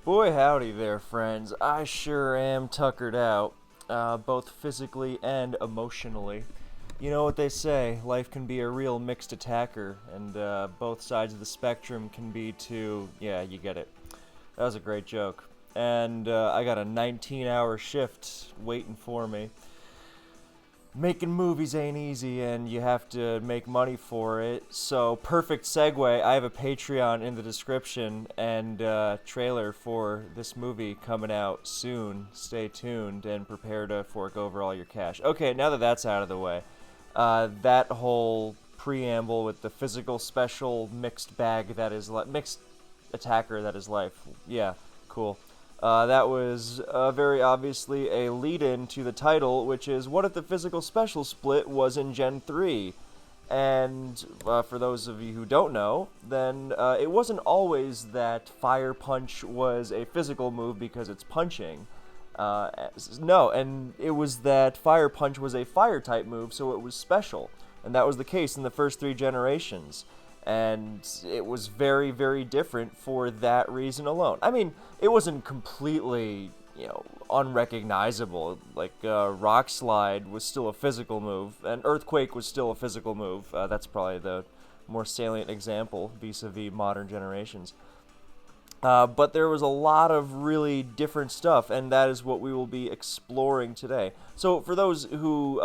Boy howdy there, friends. I sure am tuckered out, both physically and emotionally. You know what they say, life can be a real mixed attacker, and both sides of the spectrum can be too, yeah, you get it. That was a great joke. And I got a 19-hour shift waiting for me. Making movies ain't easy, and you have to make money for it. So, perfect segue. I have a Patreon in the description and trailer for this movie coming out soon. Stay tuned and prepare to fork over all your cash. Okay, now that that's out of the way, that whole preamble with the physical special mixed bag that is mixed attacker that is life. Yeah, cool. That was very obviously a lead-in to the title, which is what if the physical special split was in Gen 3? And for those of you who don't know, then it wasn't always that Fire Punch was a physical move because it's punching. No, and it was that Fire Punch was a fire-type move, so it was special. And that was the case in the first 3 generations. And it was very, very different for that reason alone. I mean, it wasn't completely, unrecognizable. Like, Rock Slide was still a physical move, and Earthquake was still a physical move. That's probably the more salient example vis-a-vis modern generations. But there was a lot of really different stuff, and that is what we will be exploring today. So for those who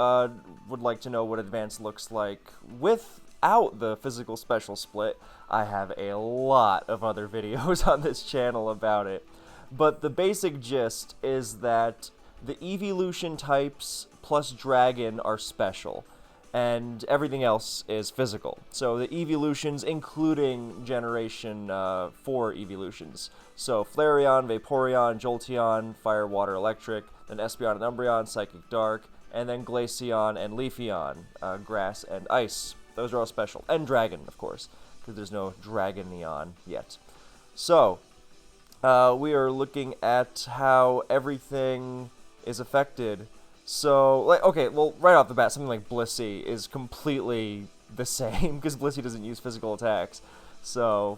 would like to know what Advanced looks like without the physical special split, I have a lot of other videos on this channel about it. But the basic gist is that the evolution types plus dragon are special, and everything else is physical. So the evolutions, including Generation 4 evolutions. So Flareon, Vaporeon, Jolteon, Fire, Water, Electric, then Espeon and Umbreon, Psychic Dark, and then Glaceon and Leafeon, Grass and Ice. Those are all special. And Dragon, of course, because there's no Dragoneon yet. So, we are looking at how everything is affected. So, okay, well, right off the bat, something like Blissey is completely the same, because Blissey doesn't use physical attacks. So,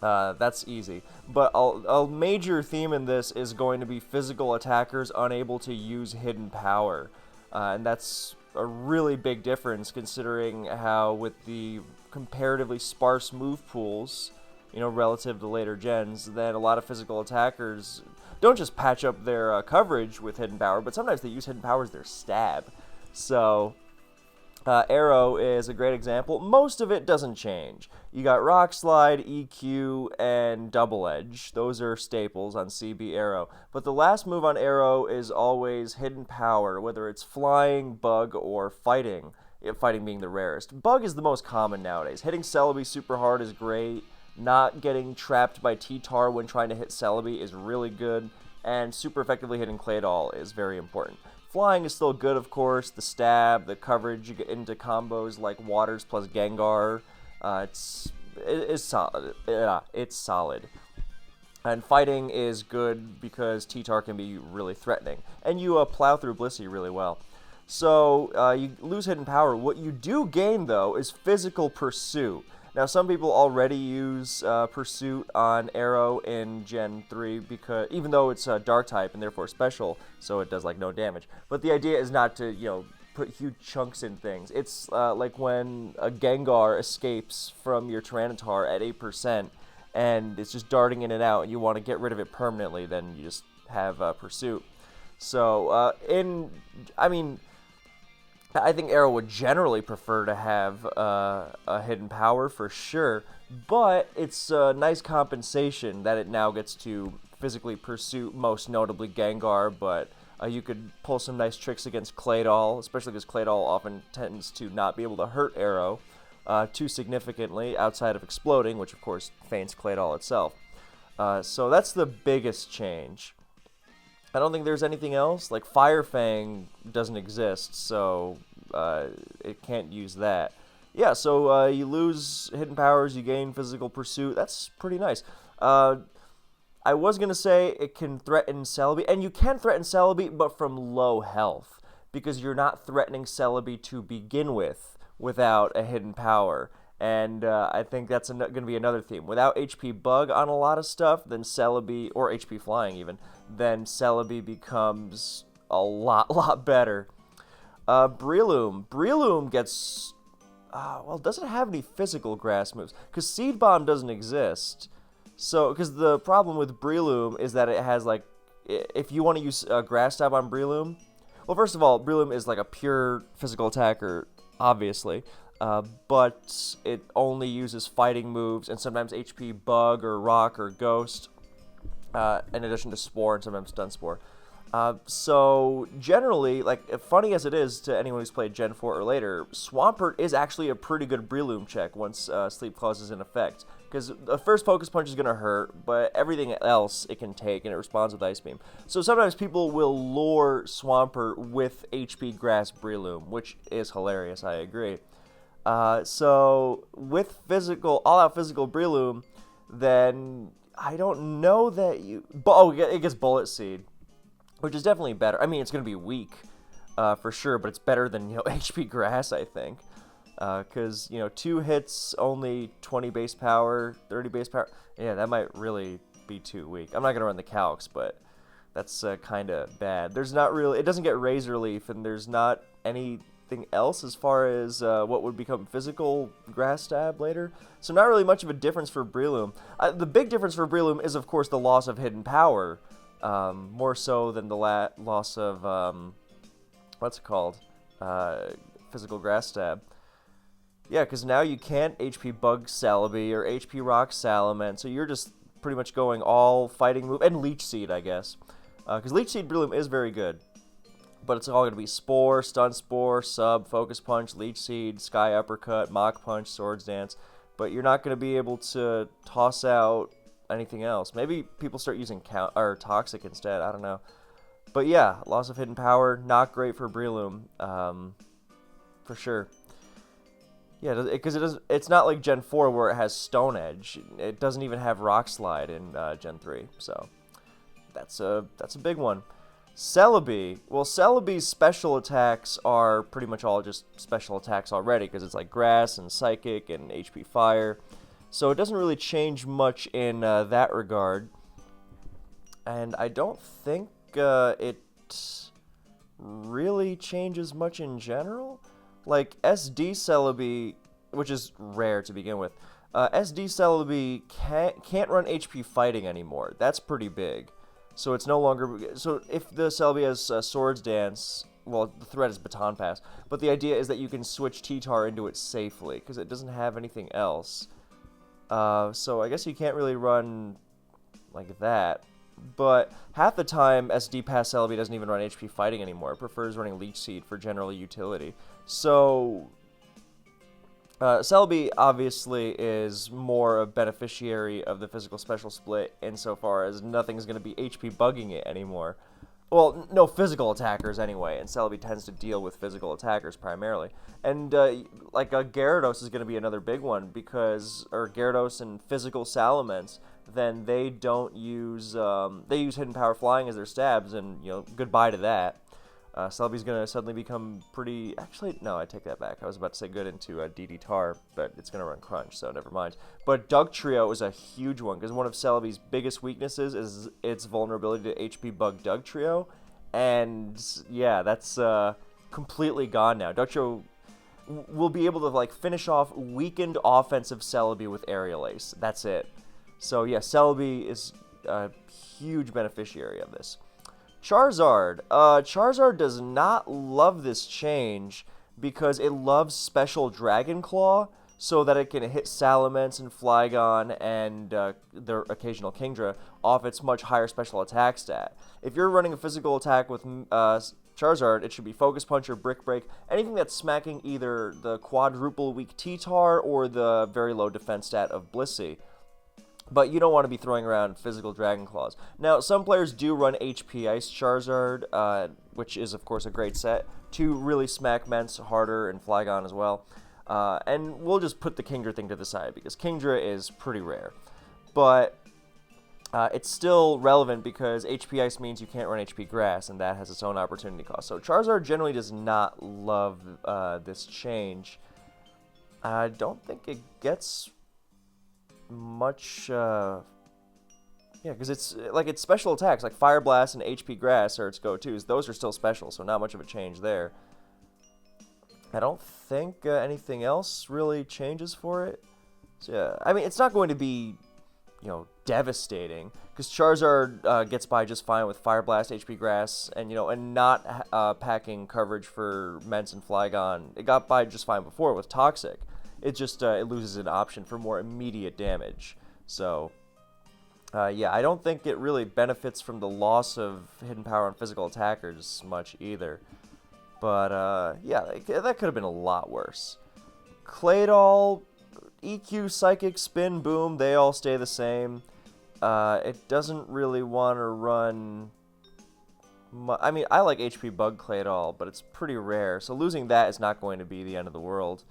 that's easy. But a major theme in this is going to be physical attackers unable to use hidden power. And that's a really big difference considering how with the comparatively sparse move pools, relative to later gens, then a lot of physical attackers don't just patch up their coverage with hidden power, but sometimes they use hidden power as their stab. So Arrow is a great example. Most of it doesn't change. You got Rock Slide, EQ, and Double Edge. Those are staples on CB Arrow. But the last move on Arrow is always hidden power, whether it's flying, bug, or fighting. Fighting being the rarest. Bug is the most common nowadays. Hitting Celebi super hard is great. Not getting trapped by T-Tar when trying to hit Celebi is really good. And super effectively hitting Claydol is very important. Flying is still good, of course. The stab, the coverage, you get into combos like Waters plus Gengar. It's solid. It's solid. And fighting is good because T-Tar can be really threatening. And you plow through Blissey really well. So you lose hidden power. What you do gain, though, is physical pursuit. Now, some people already use Pursuit on Arrow in Gen 3, because even though it's a Dark type and therefore special, so it does no damage. But the idea is not to, put huge chunks in things. It's like when a Gengar escapes from your Tyranitar at 8%, and it's just darting in and out, and you want to get rid of it permanently, then you just have Pursuit. So, I think Arrow would generally prefer to have a hidden power for sure, but it's a nice compensation that it now gets to physically pursue, most notably Gengar, but you could pull some nice tricks against Claydol, especially because Claydol often tends to not be able to hurt Arrow too significantly outside of exploding, which of course feints Claydol itself. So that's the biggest change. I don't think there's anything else. Like Fire Fang doesn't exist, so it can't use that. Yeah, so you lose hidden powers, you gain physical pursuit. That's pretty nice. I was going to say it can threaten Celebi, and you can threaten Celebi, but from low health, because you're not threatening Celebi to begin with without a hidden power. And I think that's going to be another theme. Without HP Bug on a lot of stuff, then Celebi, or HP Flying even, then Celebi becomes a lot better. Breloom. Breloom gets... well, doesn't have any physical grass moves, because Seed Bomb doesn't exist. So, because the problem with Breloom is that it has, like, if you want to use Grass Stab on Breloom, well, first of all, Breloom is like a pure physical attacker, obviously, but it only uses fighting moves and sometimes HP Bug or Rock or Ghost, in addition to Spore and sometimes Stun Spore. So generally, like, funny as it is to anyone who's played Gen 4 or later, Swampert is actually a pretty good Breloom check once Sleep Clause is in effect. Because the first Focus Punch is going to hurt, but everything else it can take, and it responds with Ice Beam. So sometimes people will lure Swampert with HP Grass Breloom, which is hilarious, I agree. So with all-out physical Breloom, then I don't know that you... Oh, it gets Bullet Seed, which is definitely better. I mean, it's going to be weak, for sure, but it's better than, HP Grass, I think. Because, 2 hits, only 20 base power, 30 base power. Yeah, that might really be too weak. I'm not going to run the calcs, but that's kind of bad. There's not really... It doesn't get Razor Leaf, and there's not anything else as far as what would become physical Grass Stab later. So not really much of a difference for Breloom. The big difference for Breloom is, of course, the loss of hidden power. More so than the loss of, what's it called? Physical Grass Stab. Yeah, because now you can't HP Bug Celebi or HP Rock Salamence, so you're just pretty much going all fighting move, and Leech Seed, I guess. Because Leech Seed Breloom is very good, but it's all going to be Spore, Stun Spore, Sub, Focus Punch, Leech Seed, Sky Uppercut, Mach Punch, Swords Dance, but you're not going to be able to toss out anything else. Maybe people start using Toxic instead, I don't know. But yeah, loss of hidden power, not great for Breloom, for sure. Yeah, because it's not like Gen 4 where it has Stone Edge. It doesn't even have Rock Slide in Gen 3, so that's a big one. Celebi. Well, Celebi's special attacks are pretty much all just special attacks already, because it's like Grass and Psychic and HP Fire. So it doesn't really change much in that regard. And I don't think it really changes much in general. Like, SD Celebi, which is rare to begin with, SD Celebi can't run HP Fighting anymore. That's pretty big. So it's no longer... So if the Celebi has Swords Dance, well, the threat is Baton Pass. But the idea is that you can switch T-Tar into it safely, because it doesn't have anything else. So I guess you can't really run like that. But half the time, SD Pass Celebi doesn't even run HP Fighting anymore. It prefers running Leech Seed for general utility. So, Celebi obviously is more a beneficiary of the physical special split insofar as nothing's going to be HP bugging it anymore. Well, no physical attackers anyway, and Celebi tends to deal with physical attackers primarily. And, like, Gyarados is going to be another big one, because, or Gyarados and physical Salamence, then they don't use, they use Hidden Power Flying as their stabs, and, goodbye to that. Celebi's going to suddenly become pretty... Actually, no, I take that back. I was about to say good into DD Tar, but it's going to run Crunch, so never mind. But Dugtrio is a huge one, because one of Celebi's biggest weaknesses is its vulnerability to HP Bug Dugtrio. And, yeah, that's completely gone now. Dugtrio will be able to, like, finish off weakened offensive Celebi with Aerial Ace. That's it. So, yeah, Celebi is a huge beneficiary of this. Charizard. Charizard does not love this change because it loves Special Dragon Claw so that it can hit Salamence and Flygon and their occasional Kingdra off its much higher special attack stat. If you're running a physical attack with Charizard, it should be Focus Punch or Brick Break, anything that's smacking either the quadruple weak T-Tar or the very low defense stat of Blissey. But you don't want to be throwing around physical Dragon Claws. Now, some players do run HP Ice Charizard, which is, of course, a great set, to really smack Mence harder and Flygon as well. And we'll just put the Kingdra thing to the side, because Kingdra is pretty rare. But it's still relevant because HP Ice means you can't run HP Grass, and that has its own opportunity cost. So Charizard generally does not love this change. I don't think it gets much, yeah, because it's like its special attacks, like Fire Blast and HP Grass are its go-tos. Those are still special, so not much of a change there. I don't think anything else really changes for it. So, yeah, I mean, it's not going to be, devastating, because Charizard gets by just fine with Fire Blast, HP Grass, and and not packing coverage for Mence and Flygon. It got by just fine before with Toxic. It just it loses an option for more immediate damage. So, yeah, I don't think it really benefits from the loss of hidden power on physical attackers much either. But, yeah, that could have been a lot worse. Claydol, EQ, Psychic, Spin, Boom, they all stay the same. It doesn't really want to run... I mean, I like HP Bug Claydol, but it's pretty rare, so losing that is not going to be the end of the world.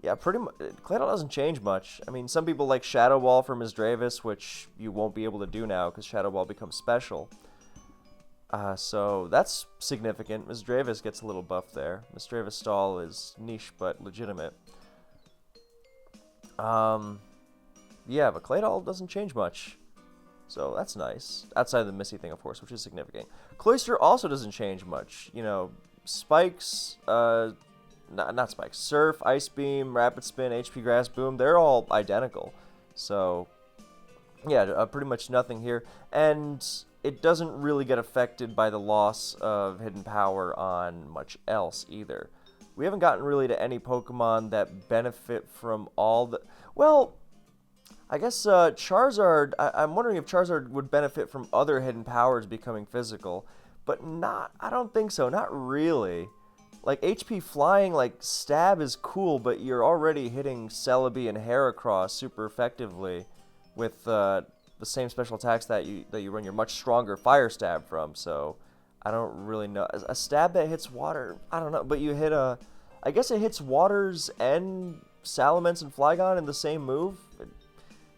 Yeah, pretty much. Claydol doesn't change much. I mean, some people like Shadow Ball for Misdreavus, which you won't be able to do now because Shadow Ball becomes special. So that's significant. Misdreavus gets a little buff there. Misdreavus stall is niche but legitimate. Yeah, but Claydol doesn't change much. So that's nice. Outside of the Missy thing, of course, which is significant. Cloyster also doesn't change much. Spikes, not Spikes. Surf, Ice Beam, Rapid Spin, HP Grass, Boom, they're all identical. So, yeah, pretty much nothing here. And it doesn't really get affected by the loss of hidden power on much else either. We haven't gotten really to any Pokemon that benefit from all the... Well, I guess Charizard... I'm wondering if Charizard would benefit from other hidden powers becoming physical. But not... I don't think so. Not really. Like, HP Flying, like, Stab is cool, but you're already hitting Celebi and Heracross super effectively with the same special attacks that you run your much stronger Fire Stab from, so I don't really know. A stab that hits water, I don't know, but you hit I guess it hits Waters and Salamence and Flygon in the same move?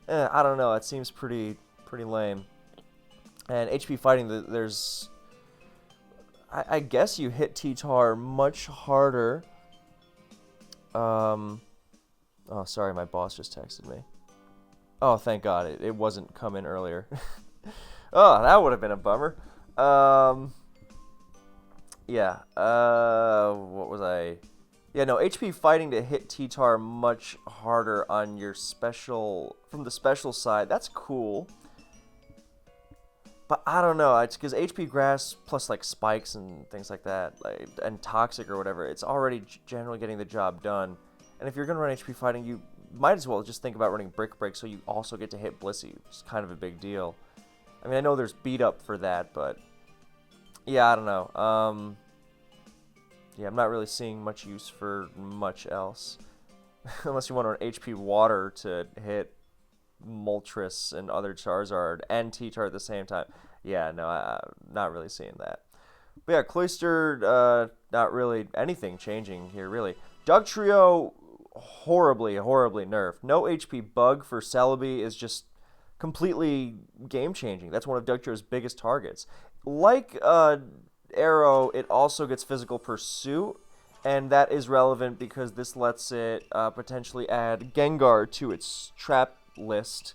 I don't know, it seems pretty lame. And HP Fighting, there's... I guess you hit T-Tar much harder. Oh, sorry, my boss just texted me. Oh, thank God, it wasn't coming earlier. Oh, that would have been a bummer. Yeah, what was I... Yeah, no, HP Fighting to hit T-Tar much harder on your special... From the special side, that's cool. But I don't know, it's because HP Grass plus like Spikes and things like that, and Toxic or whatever, it's already generally getting the job done. And if you're going to run HP Fighting, you might as well just think about running Brick Break so you also get to hit Blissey, which is kind of a big deal. I mean, I know there's beat up for that, but yeah, I don't know. Yeah, I'm not really seeing much use for much else. Unless you want to run HP Water to hit Moltres and other Charizard and T-Tar at the same time. Yeah, no, I'm not really seeing that. But yeah, Cloyster, not really anything changing here, really. Dugtrio, horribly nerfed. No HP Bug for Celebi is just completely game-changing. That's one of Dugtrio's biggest targets. Like Arrow, it also gets Physical Pursuit, and that is relevant because this lets it potentially add Gengar to its trap list,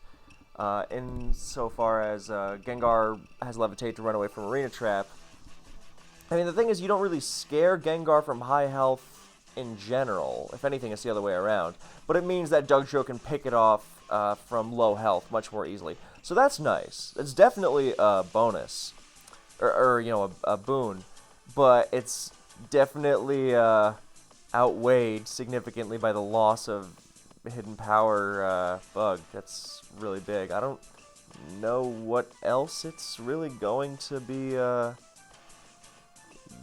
insofar as Gengar has Levitate to run away from Arena Trap. I mean, the thing is, you don't really scare Gengar from high health in general. If anything, it's the other way around. But it means that Dugtrio can pick it off from low health much more easily. So that's nice. It's definitely a bonus, or a boon. But it's definitely outweighed significantly by the loss of hidden power Bug. That's really big. I don't know what else it's really going to be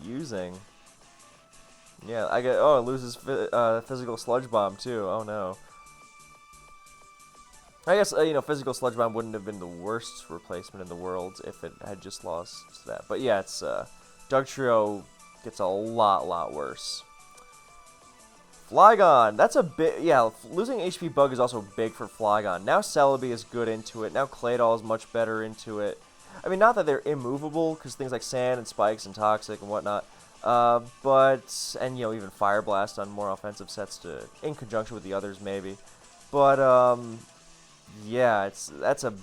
using. Yeah, it loses physical Sludge Bomb too. Oh no. I guess physical Sludge Bomb wouldn't have been the worst replacement in the world if it had just lost that. But yeah, it's Dugtrio gets a lot worse. Flygon, that's a bit, yeah, losing HP Bug is also big for Flygon. Now Celebi is good into it, now Claydol is much better into it. I mean, not that they're immovable, because things like Sand and Spikes and Toxic and whatnot, And even Fire Blast on more offensive sets in conjunction with the others maybe. But yeah, it's a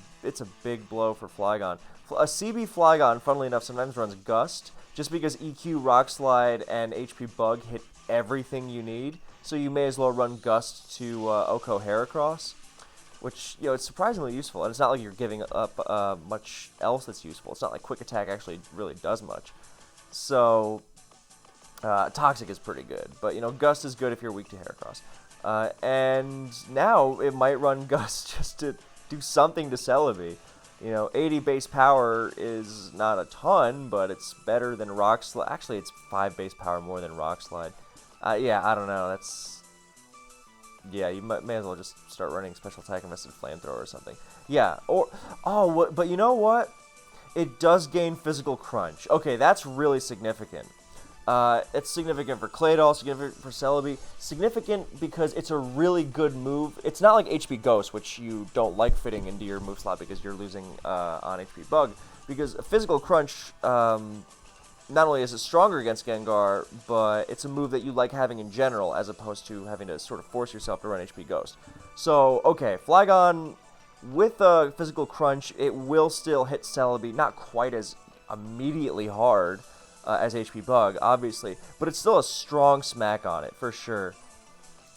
big blow for Flygon. A CB Flygon, funnily enough, sometimes runs Gust, just because EQ, Rock Slide, and HP Bug hit everything you need. So you may as well run Gust to Oko Heracross, which, it's surprisingly useful. And it's not like you're giving up much else that's useful. It's not like Quick Attack actually really does much. So Toxic is pretty good, but Gust is good if you're weak to Heracross. And now it might run Gust just to do something to Celebi. 80 base power is not a ton, but it's better than Rock Slide. Actually, it's 5 base power more than Rock Slide. Yeah, I don't know. Yeah, you may as well just start running Special Attack Invested Flamethrower or something. Yeah, but you know what? It does gain Physical Crunch. Okay, that's really significant. It's significant for Claydol, significant for Celebi, significant because it's a really good move. It's not like HP Ghost, which you don't like fitting into your move slot because you're losing on HP Bug. Because Physical Crunch, not only is it stronger against Gengar, but it's a move that you like having in general, as opposed to having to sort of force yourself to run HP Ghost. So, okay, Flygon, with Physical Crunch, it will still hit Celebi, not quite as immediately hard as HP Bug, obviously, but it's still a strong smack on it, for sure.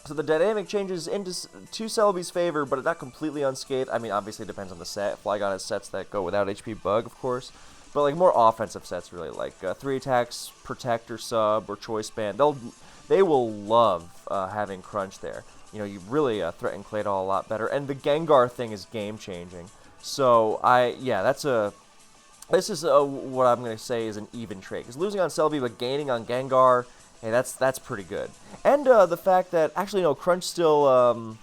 So the dynamic changes to Celebi's favor, but not completely unscathed. I mean, obviously it depends on the set. Flygon has sets that go without HP Bug, of course, but like more offensive sets, really, like 3 attacks, Protect or Sub, or Choice Band. They will love having Crunch there. You really threaten Claydol a lot better, and the Gengar thing is game-changing. So, this is what I'm going to say is an even trade. Because losing on Celebi but gaining on Gengar, hey, that's pretty good. And the fact that, actually, no, Crunch still,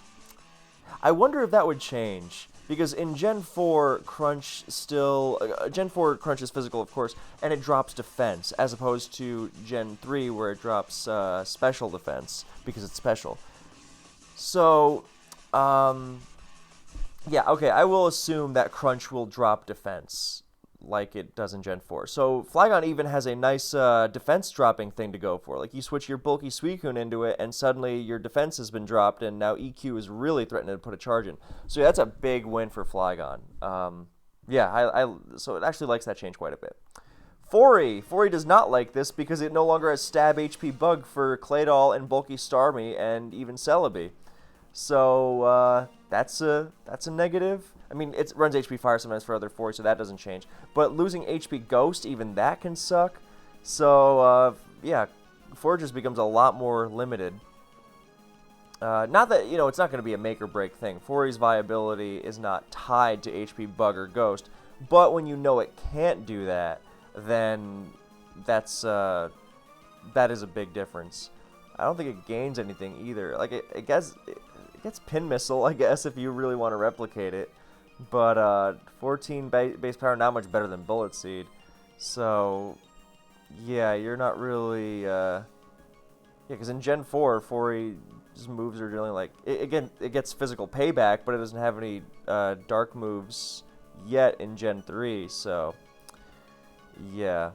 I wonder if that would change. Because in Gen 4, Crunch still, Gen 4 Crunch is physical, of course, and it drops defense, as opposed to Gen 3, where it drops special defense, because it's special. So, yeah, okay, I will assume that Crunch will drop defense, like it does in Gen 4. So Flygon even has a nice defense dropping thing to go for. Like you switch your bulky Suicune into it, and suddenly your defense has been dropped, and now EQ is really threatening to put a charge in. So yeah, that's a big win for Flygon. So it actually likes that change quite a bit. Fori does not like this because it no longer has Stab HP Bug for Claydol and bulky Starmie and even Celebi. So that's a negative. I mean, it runs HP Fire sometimes for other Fori, so that doesn't change. But losing HP Ghost, even that can suck. So, yeah, Fori just becomes a lot more limited. Not that, it's not going to be a make-or-break thing. Fori's viability is not tied to HP Bug or Ghost. But when you know it can't do that, then that is a big difference. I don't think it gains anything either. Like, it gets Pin Missile, I guess, if you really want to replicate it. But 14 base power, not much better than Bullet Seed. So, yeah, you're not really... Yeah, because in Gen 4, Fori's moves are generally like... It gets physical payback, but it doesn't have any dark moves yet in Gen 3, so... Yeah.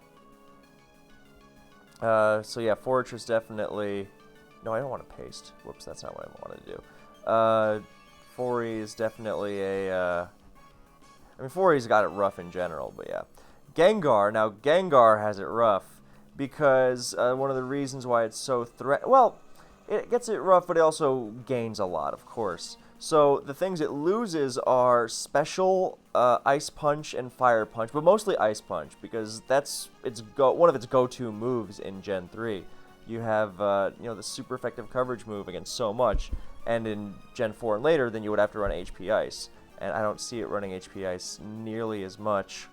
So, yeah, Fortress definitely... No, I don't want to paste. Whoops, that's not what I wanted to do. Fori is definitely a... I mean, Fori's got it rough in general, but yeah. Gengar. Now, Gengar has it rough because one of the reasons why it's so Well, it gets it rough, but it also gains a lot, of course. So the things it loses are Special, Ice Punch, and Fire Punch, but mostly Ice Punch because that's one of its go-to moves in Gen 3. You have the super effective coverage move against so much, and in Gen 4 and later, then you would have to run HP Ice, and I don't see it running HP Ice nearly as much.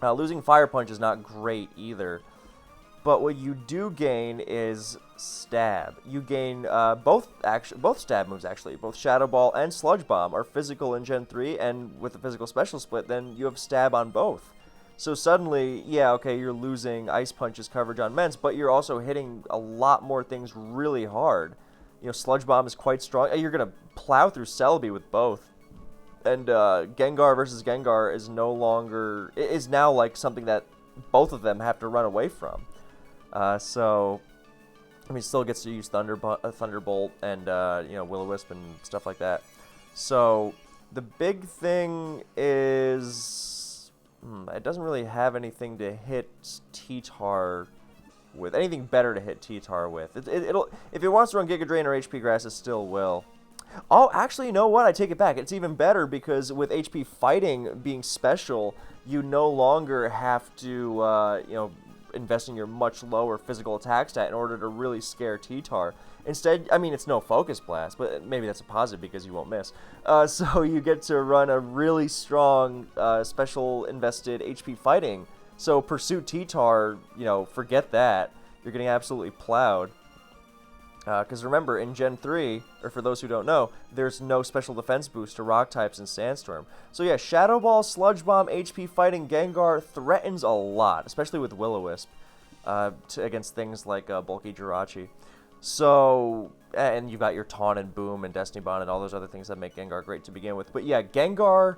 Losing Fire Punch is not great either, but what you do gain is Stab. You gain both Stab moves, actually. Both Shadow Ball and Sludge Bomb are physical in Gen 3, and with the physical special split, then you have Stab on both. So suddenly, yeah, okay, you're losing Ice Punch's coverage on Mence, but you're also hitting a lot more things really hard. Sludge Bomb is quite strong. You're going to plow through Celebi with both. And Gengar versus Gengar is now like something that both of them have to run away from. So, I mean, still gets to use Thunderbolt and, Will-O-Wisp and stuff like that. So, the big thing is... it doesn't really have anything to hit T-Tar with. Anything better to hit T-Tar with. It'll if it wants to run Giga Drain or HP Grass, it still will. Oh, actually, you know what? I take it back. It's even better because with HP Fighting being special, you no longer have to, invest in your much lower physical attack stat in order to really scare T-Tar. Instead, I mean, it's no Focus Blast, but maybe that's a positive because you won't miss. So you get to run a really strong special invested HP Fighting. So Pursuit T-Tar, forget that. You're getting absolutely plowed. Because remember, in Gen 3, or for those who don't know, there's no special defense boost to Rock types in Sandstorm. So yeah, Shadow Ball, Sludge Bomb, HP Fighting, Gengar threatens a lot, especially with Will-O-Wisp, against things like bulky Jirachi. So, and you've got your Taunt and Boom and Destiny Bond and all those other things that make Gengar great to begin with. But yeah, Gengar,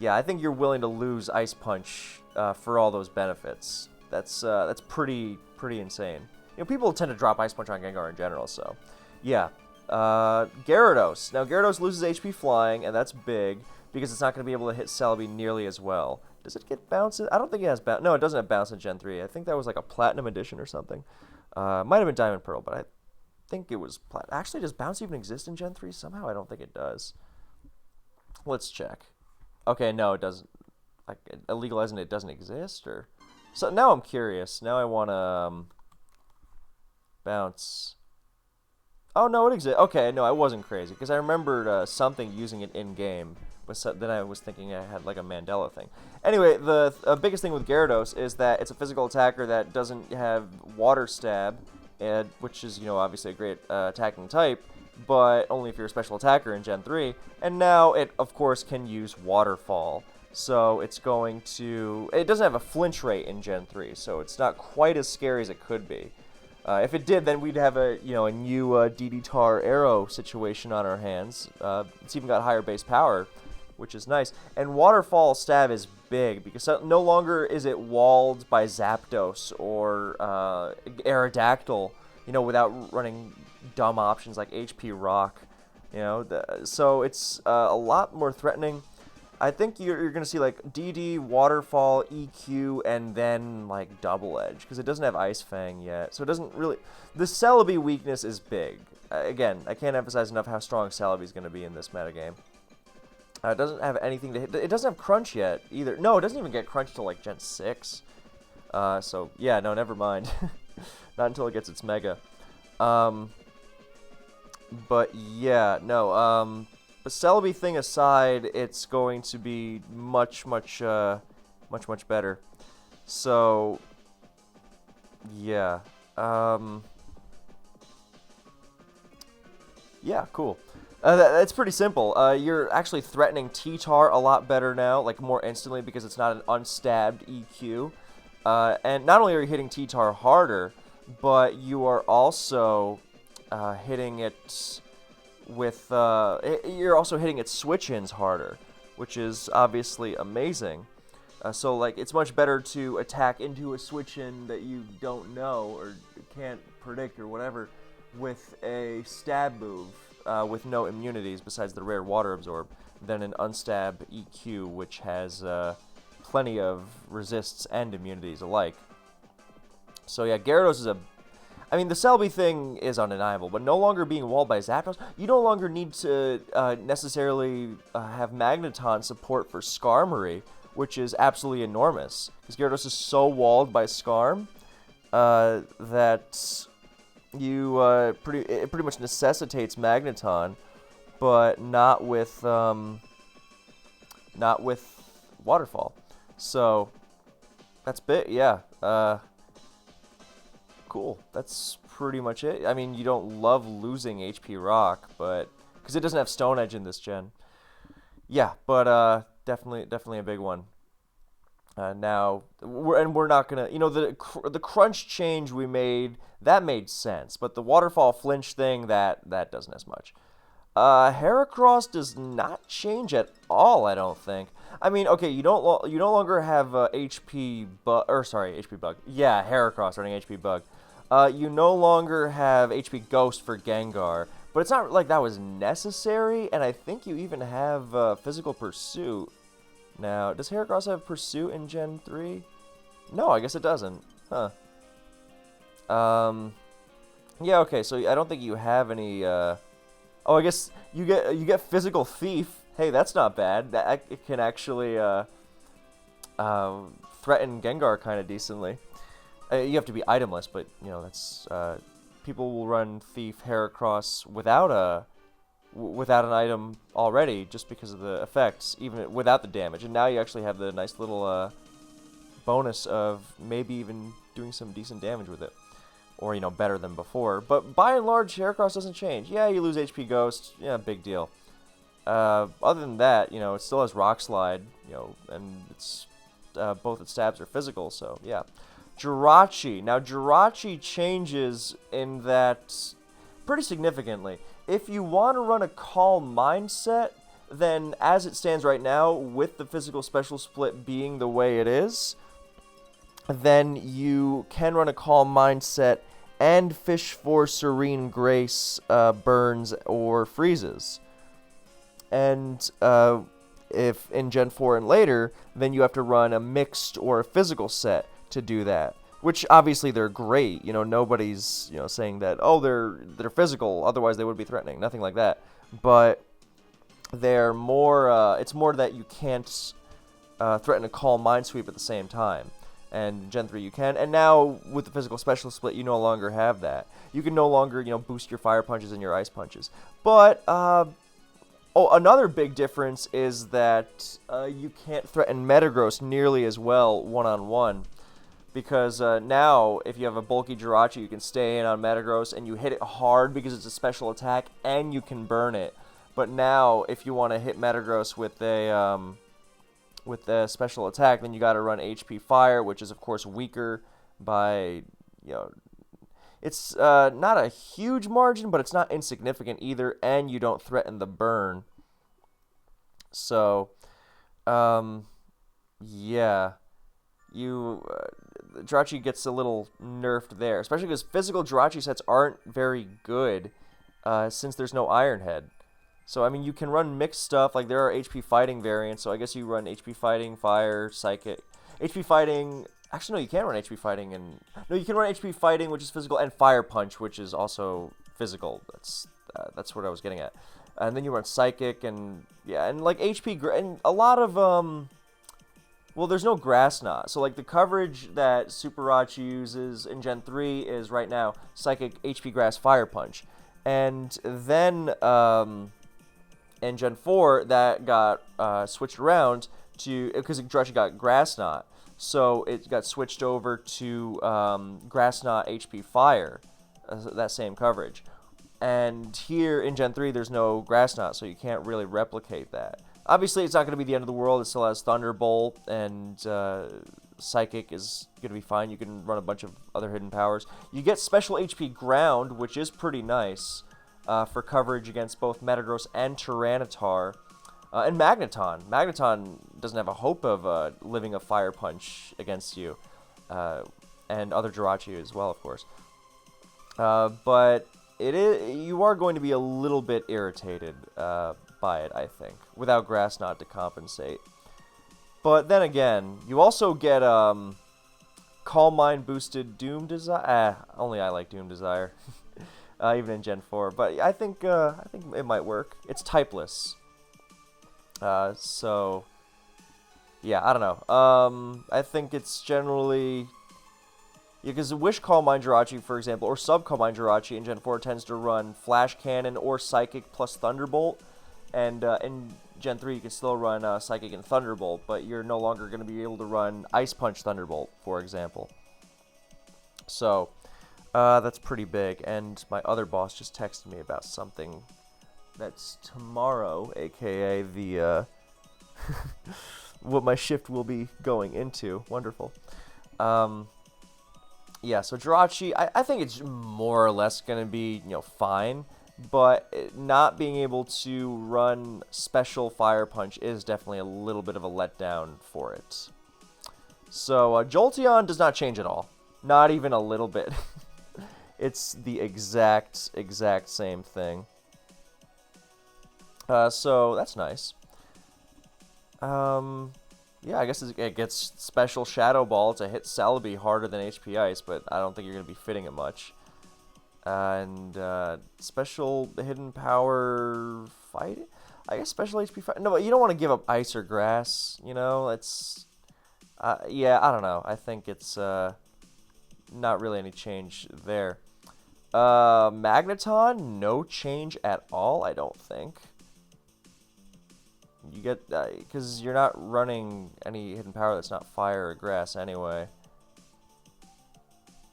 I think you're willing to lose Ice Punch for all those benefits. That's pretty insane. People tend to drop Ice Punch on Gengar in general, so yeah. Gyarados. Now, Gyarados loses HP Flying, and that's big, because it's not going to be able to hit Celebi nearly as well. Does it get Bounce? I don't think it has Bounce. No, it doesn't have Bounce in Gen 3. I think that was like a Platinum Edition or something. Might have been Diamond Pearl, but I think it was Platinum. Actually, does Bounce even exist in Gen 3? Somehow, I don't think it does. Let's check. Okay, no, it doesn't. Like, illegal as in it doesn't exist, or... So, now I'm curious. Now I want to... Bounce. Oh, no, it exists. Okay, no, I wasn't crazy, because I remembered something using it in-game, but then I was thinking I had, like, a Mandela thing. Anyway, the biggest thing with Gyarados is that it's a physical attacker that doesn't have Water Stab, which is, obviously a great attacking type, but only if you're a special attacker in Gen 3, and now it, of course, can use Waterfall. So it's going to... It doesn't have a flinch rate in Gen 3, so it's not quite as scary as it could be. If it did, then we'd have a new DD-Tar Arrow situation on our hands. It's even got higher base power, which is nice. And Waterfall Stab is big, because no longer is it walled by Zapdos or Aerodactyl, without running dumb options like HP Rock. So it's a lot more threatening. I think you're going to see, like, DD, Waterfall, EQ, and then, like, Double Edge, because it doesn't have Ice Fang yet. So it doesn't really... The Celebi weakness is big. Again, I can't emphasize enough how strong Celebi is going to be in this metagame. It doesn't have anything to hit... It doesn't have Crunch yet, either. No, it doesn't even get Crunch till, like, Gen 6. So, yeah, no, never mind. Not until it gets its Mega. But, yeah, no, But Celebi thing aside, it's going to be much better. So, yeah. Yeah, cool. That's pretty simple. You're actually threatening T-Tar a lot better now, like more instantly, because it's not an unstabbed EQ. And not only are you hitting T-Tar harder, but you are also hitting it... you're also hitting its switch-ins harder, which is obviously amazing. So, like, it's much better to attack into a switch-in that you don't know or can't predict or whatever with a stab move with no immunities besides the rare Water Absorb than an unstab EQ, which has plenty of resists and immunities alike. So, yeah, Gyarados is a... I mean, the Celebi thing is undeniable, but no longer being walled by Zapdos, you no longer need to necessarily have Magneton support for Skarmory, which is absolutely enormous. Because Gyarados is so walled by Skarm that it pretty much necessitates Magneton, but not with Waterfall. So that's big, yeah. Cool. That's pretty much it. I mean, you don't love losing HP Rock, but because it doesn't have Stone Edge in this gen. Yeah, but definitely a big one. Now we're not gonna, the crunch change we made, that made sense, but the Waterfall flinch thing that doesn't as much. Heracross does not change at all, I don't think. I mean, okay, you no longer have HP bug. Yeah, Heracross running HP bug. You no longer have HP Ghost for Gengar, but it's not like that was necessary, and I think you even have Physical Pursuit. Now, does Heracross have Pursuit in Gen 3? No, I guess it doesn't. Huh. Yeah, okay, so I don't think you have any, Oh, I guess you get Physical Thief. Hey, that's not bad. That it can actually, threaten Gengar kind of decently. You have to be itemless, but, you know, that's, people will run Thief Heracross without an item already, just because of the effects, even without the damage. And now you actually have the nice little, bonus of maybe even doing some decent damage with it. Or, you know, better than before. But by and large, Heracross doesn't change. Yeah, you lose HP Ghost. Yeah, big deal. Other than that, you know, it still has Rock Slide, you know, and it's, both its stabs are physical, so, yeah. Jirachi. Now, Jirachi changes in that pretty significantly. If you want to run a Calm Mindset, then as it stands right now, with the physical special split being the way it is, then you can run a Calm Mindset and fish for Serene Grace, burns, or freezes. And if in Gen 4 and later, then you have to run a mixed or a physical set to do that. Which, obviously, they're great. You know, nobody's, you know, saying that, oh, they're physical, otherwise they would be threatening. Nothing like that. But they're more, it's more that you can't threaten a Calm Mind Sweep at the same time. And Gen 3 you can. And now, with the physical special split, you no longer have that. You can no longer, you know, boost your Fire Punches and your Ice Punches. But, oh, another big difference is that you can't threaten Metagross nearly as well one-on-one. Because now, if you have a bulky Jirachi, you can stay in on Metagross, and you hit it hard because it's a special attack, and you can burn it. But now, if you want to hit Metagross with a special attack, then you got to run HP Fire, which is of course weaker by, you know, it's not a huge margin, but it's not insignificant either, and you don't threaten the burn. So, yeah, Jirachi gets a little nerfed there, especially because physical Jirachi sets aren't very good since there's no Iron Head. So, I mean, you can run mixed stuff, like there are HP Fighting variants, so I guess you run HP Fighting, Fire, Psychic. HP Fighting, actually no, you can't run HP Fighting, no, you can run HP Fighting, which is physical, and Fire Punch, which is also physical. That's what I was getting at. And then you run Psychic, and, yeah, and like HP, and a lot of, well, there's no Grass Knot, so like the coverage that Super Rachi uses in Gen 3 is right now Psychic, HP Grass, Fire Punch. And then, in Gen 4, that got switched around to, because Jirachi got Grass Knot, so it got switched over to Grass Knot HP Fire, that same coverage. And here in Gen 3, there's no Grass Knot, so you can't really replicate that. Obviously, it's not going to be the end of the world. It still has Thunderbolt, and Psychic is going to be fine. You can run a bunch of other hidden powers. You get Special HP Ground, which is pretty nice. For coverage against both Metagross and Tyranitar, and Magneton. Magneton doesn't have a hope of living a Fire Punch against you, and other Jirachi as well, of course. But you are going to be a little bit irritated by it, I think, without Grass Knot to compensate. But then again, you also get Calm Mind boosted Doom Desire. Only I like Doom Desire. Even in Gen 4, but I think it might work. It's typeless, so yeah, I don't know. I think it's generally, yeah, because Wish Calm Mind Jirachi, for example, or Sub Calm Mind Jirachi in Gen 4 tends to run Flash Cannon or Psychic plus Thunderbolt, and in Gen 3 you can still run Psychic and Thunderbolt, but you're no longer going to be able to run Ice Punch Thunderbolt, for example. So. That's pretty big, and my other boss just texted me about something that's tomorrow, aka the, what my shift will be going into. Wonderful. Yeah, so Jirachi, I think it's more or less going to be, you know, fine, but not being able to run Special Fire Punch is definitely a little bit of a letdown for it. So, Jolteon does not change at all. Not even a little bit. It's the exact same thing. So that's nice. Yeah, I guess it gets special Shadow Ball to hit Celebi harder than HP Ice, but I don't think you're going to be fitting it much. And special hidden power fight. I guess special HP fight. No, but you don't want to give up Ice or Grass. You know, it's yeah. I don't know. I think it's not really any change there. Magneton, no change at all. I don't think. You get because you're not running any hidden power that's not fire or grass anyway.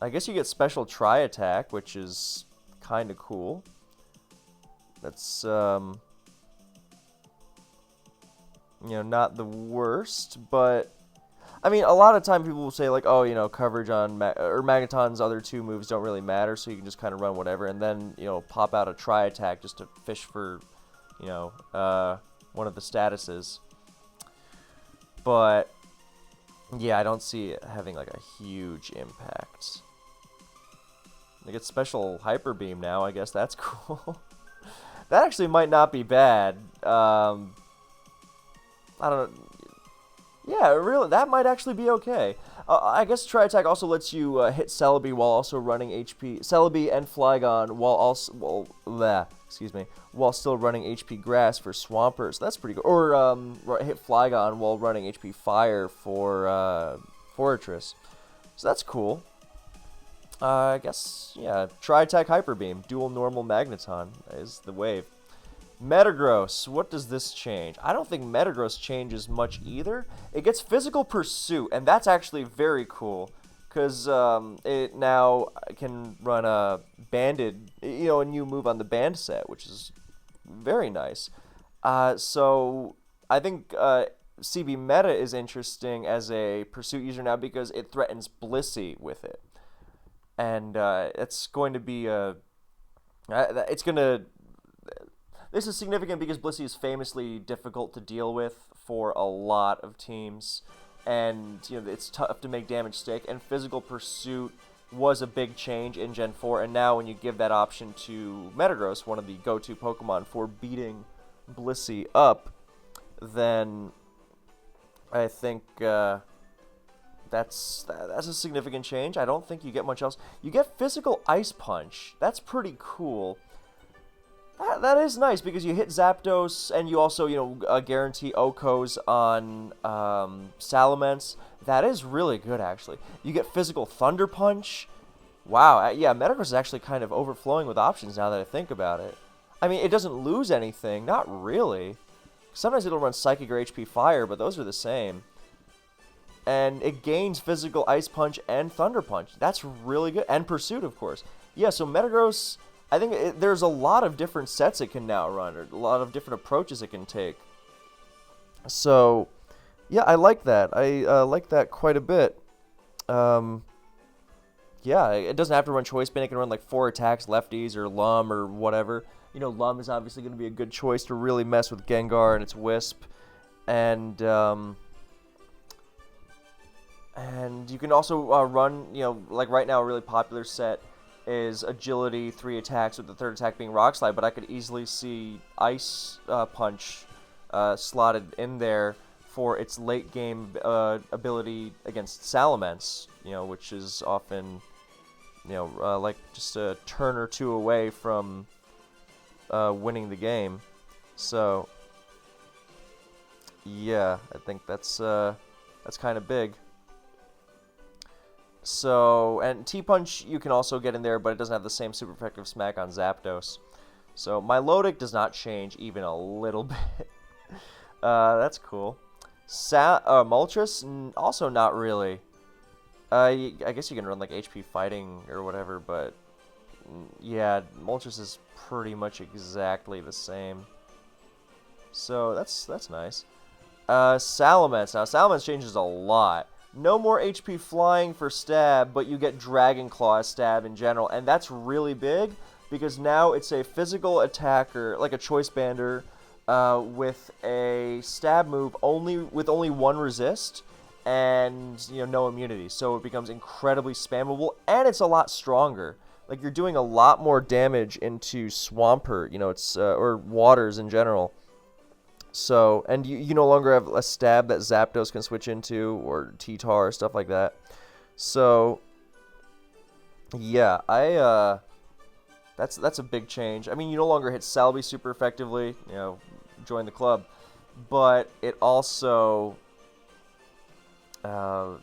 I guess you get special Tri Attack, which is kind of cool. That's you know, not the worst, but I mean, a lot of time people will say like, oh, you know, coverage on Magneton's other two moves don't really matter, so you can just kind of run whatever, and then, you know, pop out a Tri Attack just to fish for, you know, one of the statuses. But yeah, I don't see it having like a huge impact. They get special Hyper Beam now. I guess that's cool. That actually might not be bad. I don't know. Yeah, really, that might actually be okay. I guess Tri Attack also lets you hit Celebi while also running HP. Celebi and Flygon while still running HP Grass for Swampert. So that's pretty good. Or hit Flygon while running HP Fire for Fortress. So that's cool. I guess, yeah, Tri Attack Hyper Beam, dual normal Magneton is the wave. Metagross, what does this change? I don't think Metagross changes much either. It gets Physical Pursuit, and that's actually very cool, because it now can run a banded, you know, a new move on the band set, which is very nice. So I think CB Meta is interesting as a Pursuit user now because it threatens Blissey with it. And it's going to be this is significant because Blissey is famously difficult to deal with for a lot of teams, and you know, it's tough to make damage stick, and Physical Pursuit was a big change in Gen 4, and now when you give that option to Metagross, one of the go-to Pokemon for beating Blissey up, then I think that's a significant change. I don't think you get much else. You get Physical Ice Punch. That's pretty cool. That is nice because you hit Zapdos and you also, you know, guarantee Okos on Salamence. That is really good, actually. You get Physical Thunder Punch. Wow, yeah, Metagross is actually kind of overflowing with options now that I think about it. I mean, it doesn't lose anything. Not really. Sometimes it'll run Psychic or HP Fire, but those are the same. And it gains Physical Ice Punch and Thunder Punch. That's really good. And Pursuit, of course. Yeah, so Metagross, I think there's a lot of different sets it can now run, or a lot of different approaches it can take. So, yeah, I like that. I like that quite a bit. Yeah, it doesn't have to run Choice Band. It can run like 4 attacks, lefties, or Lum, or whatever. You know, Lum is obviously going to be a good choice to really mess with Gengar and its Wisp. And you can also run, you know, like right now a really popular set is Agility, 3 attacks, with the 3rd attack being Rock Slide, but I could easily see Ice Punch slotted in there for its late game ability against Salamence, you know, which is often, you know, like just a turn or two away from winning the game. So, yeah, I think that's kind of big. So, and T-Punch you can also get in there, but it doesn't have the same super effective smack on Zapdos. So, Milotic does not change even a little bit. That's cool. Moltres, also not really. I guess you can run like HP Fighting or whatever, but yeah, Moltres is pretty much exactly the same. So, that's nice. Salamence. Now, Salamence changes a lot. No more HP Flying for Stab, but you get Dragon Claw as Stab in general, and that's really big because now it's a physical attacker, like a Choice Bander, with a Stab move with only 1 resist and, you know, no immunity. So it becomes incredibly spammable, and it's a lot stronger like you're doing a lot more damage into Swampert, you know, it's or waters in general. So, and you no longer have a stab that Zapdos can switch into, or T-Tar, stuff like that. So, yeah, that's a big change. I mean, you no longer hit Celebi super effectively, you know, join the club, but it also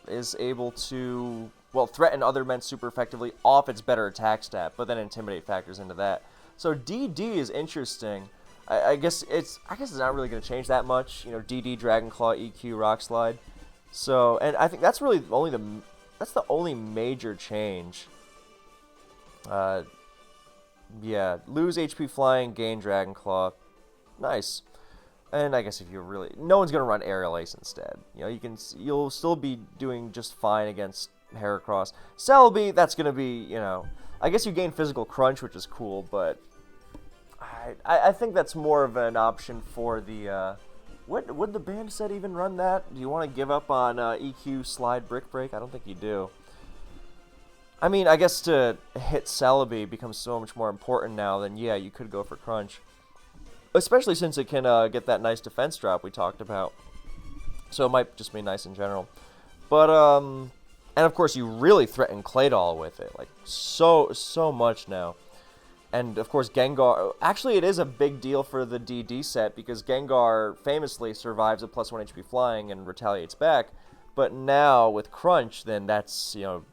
is able to, well, threaten other men super effectively off its better attack stat, but then Intimidate factors into that. So DD is interesting. I guess it's not really going to change that much. You know, DD, Dragon Claw, EQ, Rock Slide. So, and I think that's really that's the only major change. Yeah, lose HP Flying, gain Dragon Claw. Nice. And I guess if you really, no one's gonna run Aerial Ace instead. You know, you'll still be doing just fine against Heracross. Celebi, that's gonna be, you know, I guess you gain Physical Crunch, which is cool, but I think that's more of an option for the. Would the band set even run that? Do you want to give up on EQ Slide Brick Break? I don't think you do. I mean, I guess to hit Celebi becomes so much more important now. Then yeah, you could go for Crunch. Especially since it can get that nice defense drop we talked about. So it might just be nice in general. But, and of course you really threaten Claydol with it. Like, so much now. And, of course, Gengar... Actually, it is a big deal for the DD set, because Gengar famously survives a +1 HP Flying and retaliates back. But now, with Crunch, then that's, you know,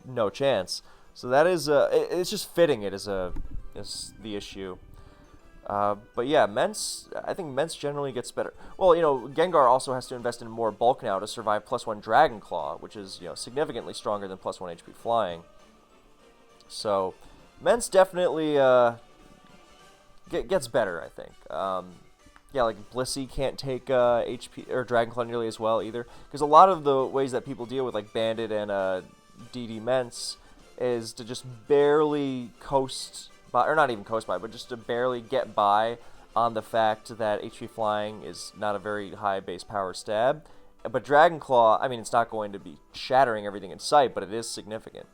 no chance. So that is... it's just fitting it is the issue. But yeah, I think Mence generally gets better. Well, you know, Gengar also has to invest in more bulk now to survive +1 Dragon Claw, which is, you know, significantly stronger than +1 HP Flying. So, Mence definitely gets better, I think. Yeah, like Blissey can't take HP or Dragon Claw nearly as well either, because a lot of the ways that people deal with like Bandit and DD Mence is to just barely coast. Or not even coast by, but just to barely get by on the fact that HP Flying is not a very high base power stab. But Dragon Claw, I mean, it's not going to be shattering everything in sight, but it is significant.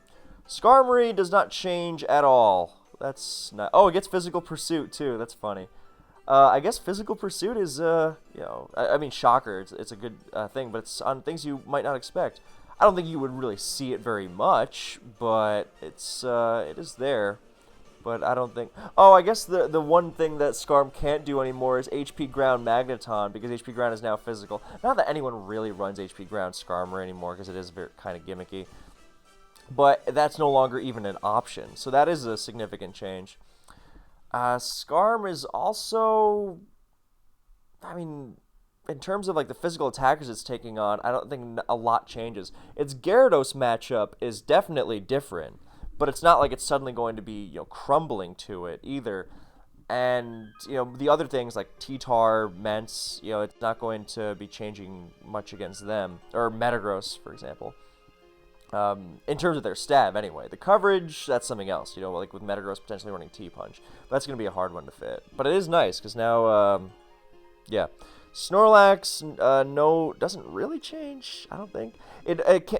Skarmory does not change at all. That's not... Oh, it gets Physical Pursuit, too. That's funny. I guess Physical Pursuit is, you know... I mean, shocker. It's a good thing, but it's on things you might not expect. I don't think you would really see it very much, but it is there. But I don't think... Oh, I guess the one thing that Skarm can't do anymore is HP Ground Magneton, because HP Ground is now physical. Not that anyone really runs HP Ground Skarmory anymore, because it is very kind of gimmicky. But that's no longer even an option. So that is a significant change. Skarm is also... I mean, in terms of like the physical attackers it's taking on, I don't think a lot changes. Its Gyarados matchup is definitely different. But it's not like it's suddenly going to be, you know, crumbling to it either. And, you know, the other things like T-Tar, Mence, you know, it's not going to be changing much against them. Or Metagross, for example. In terms of their stab, anyway. The coverage, that's something else. You know, like with Metagross potentially running T-Punch. That's going to be a hard one to fit. But it is nice, because now, yeah. Snorlax, doesn't really change, I don't think.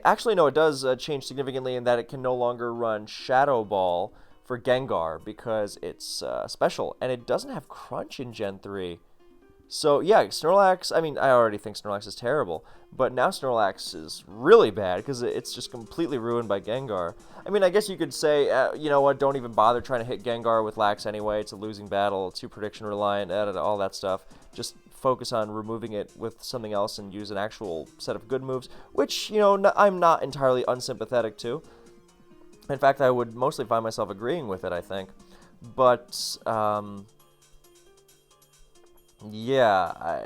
Actually, no, it does change significantly in that it can no longer run Shadow Ball for Gengar because it's special, and it doesn't have Crunch in Gen 3. So, yeah, Snorlax, I mean, I already think Snorlax is terrible, but now Snorlax is really bad because it's just completely ruined by Gengar. I mean, I guess you could say, you know what, don't even bother trying to hit Gengar with Lax anyway. It's a losing battle, too prediction reliant, all that stuff. Just focus on removing it with something else and use an actual set of good moves, which, you know, I'm not entirely unsympathetic to. In fact, I would mostly find myself agreeing with it, I think. But, yeah,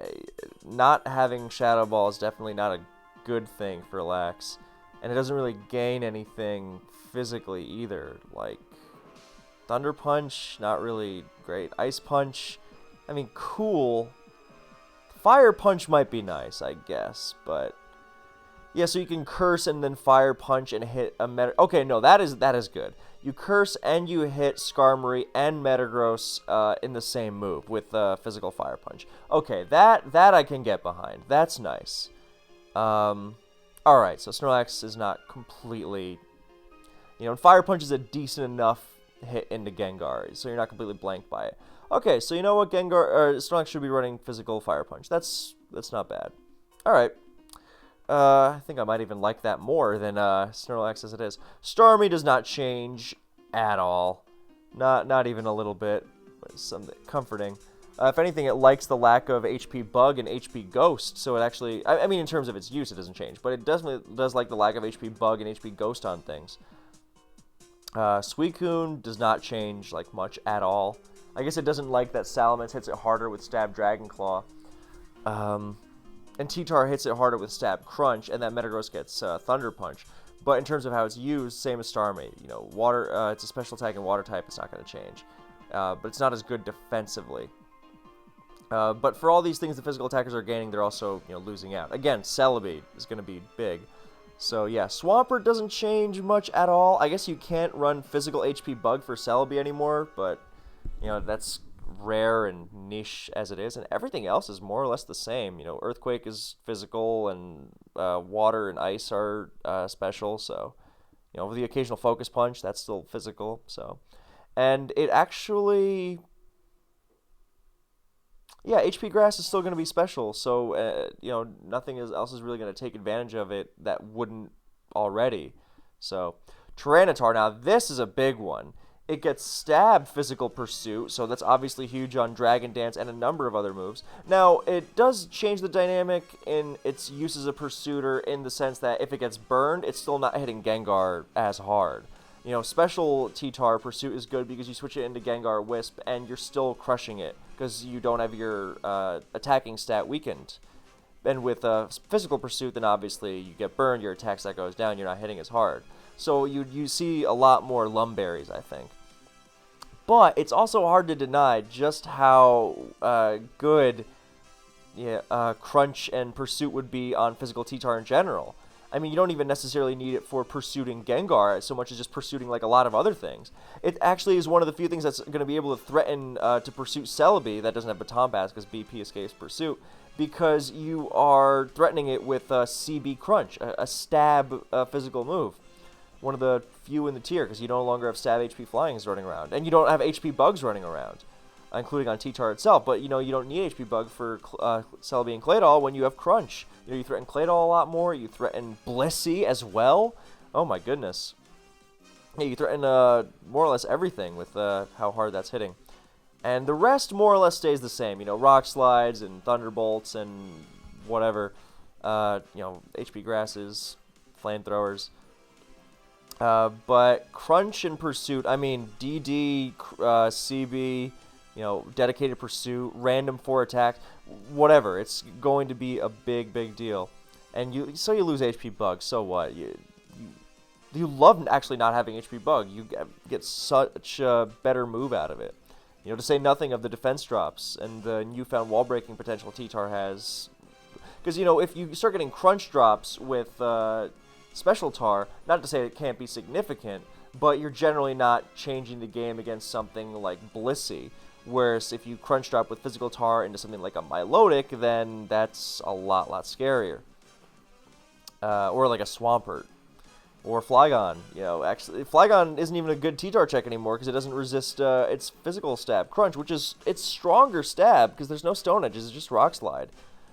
not having Shadow Ball is definitely not a good thing for Lax. And it doesn't really gain anything physically either. Like, Thunder Punch, not really great. Ice Punch, I mean, cool. Fire Punch might be nice, I guess, but... Yeah, so you can Curse and then Fire Punch and hit a Okay, no, that is good. You Curse and you hit Skarmory and Metagross in the same move with Physical Fire Punch. Okay, that I can get behind. That's nice. Alright, so Snorlax is not completely... You know, and Fire Punch is a decent enough hit into Gengar, so you're not completely blanked by it. Okay, so you know what, Snorlax should be running physical Fire Punch. That's not bad. All right. I think I might even like that more than Snorlax as it is. Starmie does not change at all. Not even a little bit. Something comforting. If anything, it likes the lack of HP Bug and HP Ghost, so it actually... I mean, in terms of its use, it doesn't change, but it definitely does like the lack of HP Bug and HP Ghost on things. Suicune does not change, like, much at all. I guess it doesn't like that Salamence hits it harder with Stab Dragon Claw. And T-Tar hits it harder with Stab Crunch, and that Metagross gets Thunder Punch. But in terms of how it's used, same as Starmie. You know, water. It's a special attack in Water type. It's not going to change, but it's not as good defensively. But for all these things the physical attackers are gaining, they're also losing out. Again, Celebi is going to be big. So yeah, Swampert doesn't change much at all. I guess you can't run physical HP Bug for Celebi anymore, but that's rare and niche as it is, and everything else is more or less the same. Earthquake is physical, and water and ice are special, so with the occasional focus punch, that's still physical. So, and it actually, yeah, HP Grass is still going to be special, so nothing else is really going to take advantage of it that wouldn't already. So Tyranitar, now this is a big one. It gets Stab Physical Pursuit, so that's obviously huge on Dragon Dance and a number of other moves. Now, it does change the dynamic in its use as a Pursuiter in the sense that if it gets burned, it's still not hitting Gengar as hard. Special T-Tar Pursuit is good because you switch it into Gengar Wisp, and you're still crushing it because you don't have your attacking stat weakened. And with Physical Pursuit, then obviously you get burned, your attack stat goes down, you're not hitting as hard. So you see a lot more Lumberries, I think. But it's also hard to deny just how good Crunch and Pursuit would be on physical T-Tar in general. I mean, you don't even necessarily need it for pursuing Gengar so much as just pursuing like a lot of other things. It actually is one of the few things that's going to be able to threaten to pursue Celebi that doesn't have Baton Pass because BP escapes Pursuit, because you are threatening it with CB Crunch, a stab physical move. One of the few in the tier, because you no longer have Stab HP Flyings running around, and you don't have HP Bugs running around, including on T-Tar itself. But you don't need HP Bug for Celebi and Claydol when you have Crunch. You threaten Claydol a lot more. You threaten Blissey as well. Oh my goodness. Yeah, you threaten more or less everything with how hard that's hitting, and the rest more or less stays the same. Rock Slides and Thunderbolts and whatever. HP Grasses, Flamethrowers. But Crunch and Pursuit, I mean, DD, CB, Dedicated Pursuit, Random 4 Attack, whatever. It's going to be a big, big deal. And you lose HP Bug, so what? You love actually not having HP Bug. You get such a better move out of it. To say nothing of the defense drops and the newfound wall breaking potential T-Tar has. Because, if you start getting Crunch drops with Special Tar, not to say it can't be significant, but you're generally not changing the game against something like Blissey. Whereas if you Crunch drop with Physical Tar into something like a Milotic, then that's a lot scarier. Or like a Swampert. Or Flygon. Actually, Flygon isn't even a good T-Tar check anymore because it doesn't resist its physical stab. Crunch, which is its stronger stab because there's no Stone Edges, it's just Rock Slide.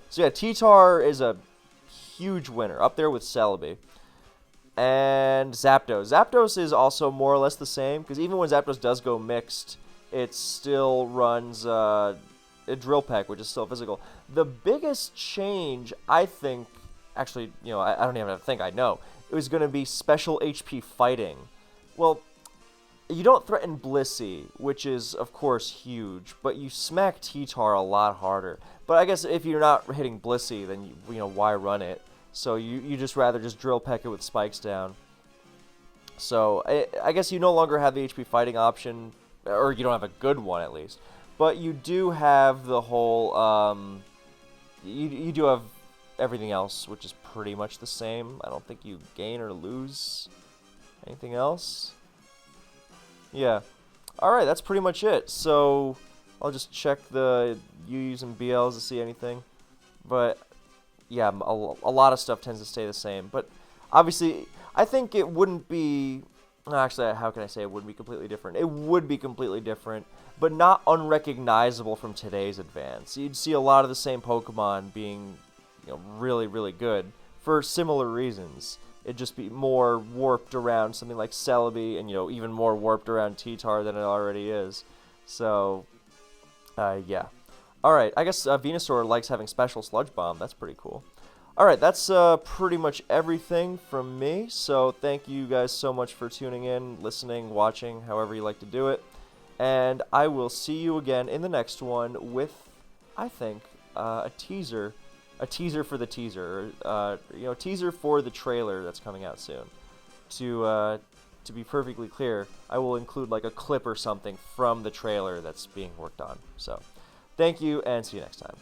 So yeah, T-Tar is a huge winner, up there with Celebi. And Zapdos. Zapdos is also more or less the same, because even when Zapdos does go mixed, it still runs a Drill Peck, which is still physical. The biggest change, I think, actually, I don't even have to think, I know, it was going to be special HP Fighting. Well, you don't threaten Blissey, which is, of course, huge, but you smack T-Tar a lot harder. But I guess if you're not hitting Blissey, then, why run it? So you just rather just Drill Peck it with spikes down. So I guess you no longer have the HP Fighting option, or you don't have a good one at least. But you do have the whole, you do have everything else, which is pretty much the same. I don't think you gain or lose anything else. Yeah. Alright, that's pretty much it. So I'll just check the U's and BLs to see anything. But yeah, a lot of stuff tends to stay the same. But obviously, I think it wouldn't be Actually, how can I say it wouldn't be completely different? It would be completely different, but not unrecognizable from today's advance. You'd see a lot of the same Pokemon being, really, really good for similar reasons. It'd just be more warped around something like Celebi, and even more warped around T-Tar than it already is. So, yeah. Alright, I guess Venusaur likes having special Sludge Bomb. That's pretty cool. Alright, that's pretty much everything from me. So thank you guys so much for tuning in, listening, watching, however you like to do it. And I will see you again in the next one with, I think, a teaser. A teaser for the teaser. Teaser for the trailer that's coming out soon. To be perfectly clear, I will include like a clip or something from the trailer that's being worked on. So, thank you, and see you next time.